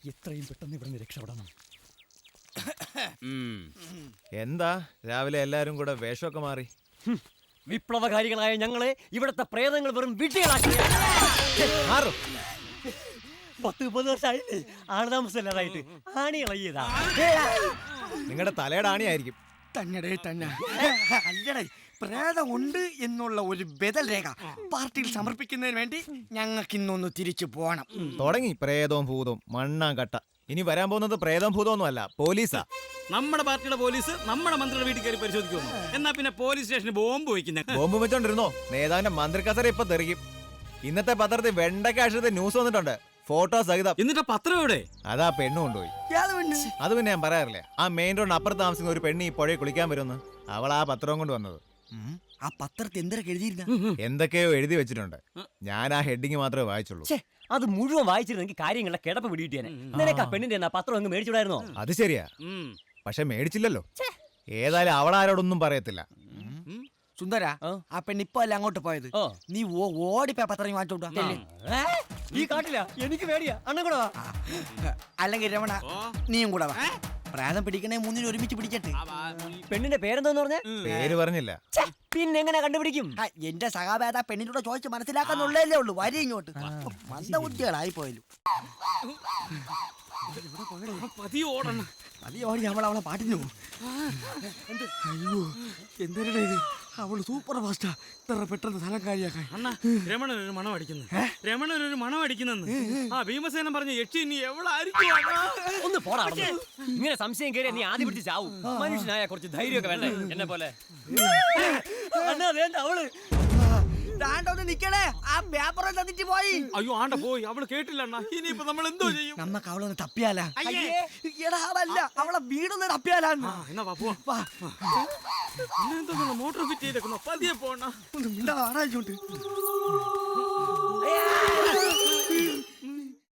എത്രയും പെട്ടെന്ന് ഇവിടെ നിന്ന് രക്ഷപ്പെടണം. എന്താ രാവിലെ എല്ലാരും കൂടെ വേഷമൊക്കെ മാറി? വിപ്ലവകാരികളായ ഞങ്ങളെ ഇവിടത്തെ പ്രേതങ്ങൾ വെറും വിട്ടികളാക്കി. 10-30 വർഷമായില്ലേ ആളുതാമസമില്ലാതായിട്ട്. ആണി ഇളകിയതാ. നിങ്ങളുടെ തലയുടെ ആണിയായിരിക്കും. അല്ലടേ, പ്രേതം ഉണ്ട് എന്നുള്ള ഒരു ബദൽ രേഖ പാർട്ടിയിൽ സമർപ്പിക്കുന്നതിന് വേണ്ടി ഞങ്ങൾക്ക് ഇന്നൊന്ന് തിരിച്ചു പോകണം. തുടങ്ങി പ്രേതവും ഭൂതവും മണ്ണാങ്കട്ട. ഇനി വരാൻ പോകുന്നത് പ്രേതവും ഭൂതമൊന്നും അല്ല, പോലീസാ. നമ്മുടെ പാർട്ടിയുടെ പോലീസ് നമ്മുടെ മന്ത്രിയുടെ വീട്ടിൽ കയറി പരിശോധിക്കുന്നു. എന്നാ പിന്നെ പോലീസ് സ്റ്റേഷന് ബോംബ് വയ്ക്കുന്ന ബോംബ് വെച്ചോണ്ടിരുന്നോ? നേതാവിന്റെ മന്ത്രിക്കസര ഇപ്പൊ തെറിക്കും. ഇന്നത്തെ പത്രത്തിൽ വെണ്ടയ്ക്ക ആശുപത്രി ന്യൂസ് വന്നിട്ടുണ്ട്, ഫോട്ടോ സഹിതം. എന്നിട്ട് പത്രം എവിടെ? അതാ പെണ്ണ് കൊണ്ടുപോയി. അത് പിന്നെ ഞാൻ പറയാറില്ലേ, ആ മെയിൻ റോഡിന് അപ്പുറത്ത് താമസിക്കുന്ന ഒരു പെണ്ണ് ഈ പുഴയെ കുളിക്കാൻ വരുമെന്ന്. അവൾ ആ പത്രവും കൊണ്ട് വന്നത്. ആ പത്രത്തിൽ എന്തൊക്കെ എഴുതിയിരുന്ന? എന്തൊക്കെയോ എഴുതി വെച്ചിട്ടുണ്ട്. ഞാൻ ആ ഹെഡിങ് മാത്രമേ വായിച്ചുള്ളൂ. അത് മുഴുവൻ വായിച്ചിരുന്നെങ്കിൽ കാര്യങ്ങളുടെ കിടപ്പ് പിടികിട്ടിയാനെ. നിനക്ക് ആ പെണ്ണിന്റെ പത്രം അങ്ങ് മേടിച്ചിടായിരുന്നോ? അത് ശരിയാ, പക്ഷെ മേടിച്ചില്ലല്ലോ. ഏതായാലും അവളാരോടൊന്നും പറയത്തില്ല. സുന്ദര, ആ പെണ്ണിപ്പോ അല്ല അങ്ങോട്ട് പോയത്. നീ ഓടിപ്പോയ പത്രം വാങ്ങിച്ചോണ്ടാ. ഈ കാട്ടില്ല, എനിക്ക് പേടിയാ. അണ്ണൻ കൂടെ വാ. അല്ലെങ്കിൽ രമണ നീയും കൂടെ വാ. പ്രായം പിടിക്കണേ മൂന്നിന് ഒരുമിച്ച് പിടിക്കട്ടെ. പെണ്ണിന്റെ പേരെന്തോന്ന് പറഞ്ഞ? പേര് പറഞ്ഞില്ല. പിന്നെ എങ്ങനെ കണ്ടുപിടിക്കും? എന്റെ സഹാബേദ പെണ്ണിനോട് ചോദിച്ച് മനസ്സിലാക്കാന്നുള്ളതല്ലേ ഉള്ളൂ. വരി ഇങ്ങോട്ട്. മന്ദബുദ്ധികളായി പോയാലും ഓടി അവളെ പാട്ടിന് പോകും. അയ്യോ എന്തിനാ ഇത്? അവള് സൂപ്പർ ഫാസ്റ്റാ. ഇത്ര പെട്ടെന്ന് സ്ഥലം കാര്യാക്കാൻ. അണ്ണാ, രമണനൊരു മണം അടിക്കുന്നു. രമണനൊരു മണം അടിക്കുന്നെന്ന് ആ ഭീമസേനം പറഞ്ഞ യക്ഷി ഇനി എവളായിരിക്കും? ഒന്ന് പോടാ. ഇങ്ങനെ സംശയം കേറിയാ നീ ആദ്യം പിടിച്ച് ചാവും. മനുഷ്യനായ കുറച്ച് ധൈര്യമൊക്കെ വേണ്ടേ എന്നെ പോലെ? അവള് നിക്കണേ, ആ പേപ്പർ തന്നിട്ട് പോയി. അയ്യോ ആണ്ട പോയി, അവള് കേട്ടില്ല അണ്ണാ. ഇനിയിപ്പോ നമ്മൾ എന്തോ ചെയ്യും? നമ്മക്ക് അവളൊന്ന് തപ്പിയാലാ? എടാ അവളല്ല, അവളെ വീടൊന്ന് തപ്പിയാലാന്ന്. Motor fit ചെയ്തേക്കുന്നോ? പതിയെ പോണ. ഒന്ന് മിണ്ടാ ആരായിക്കോട്ട്.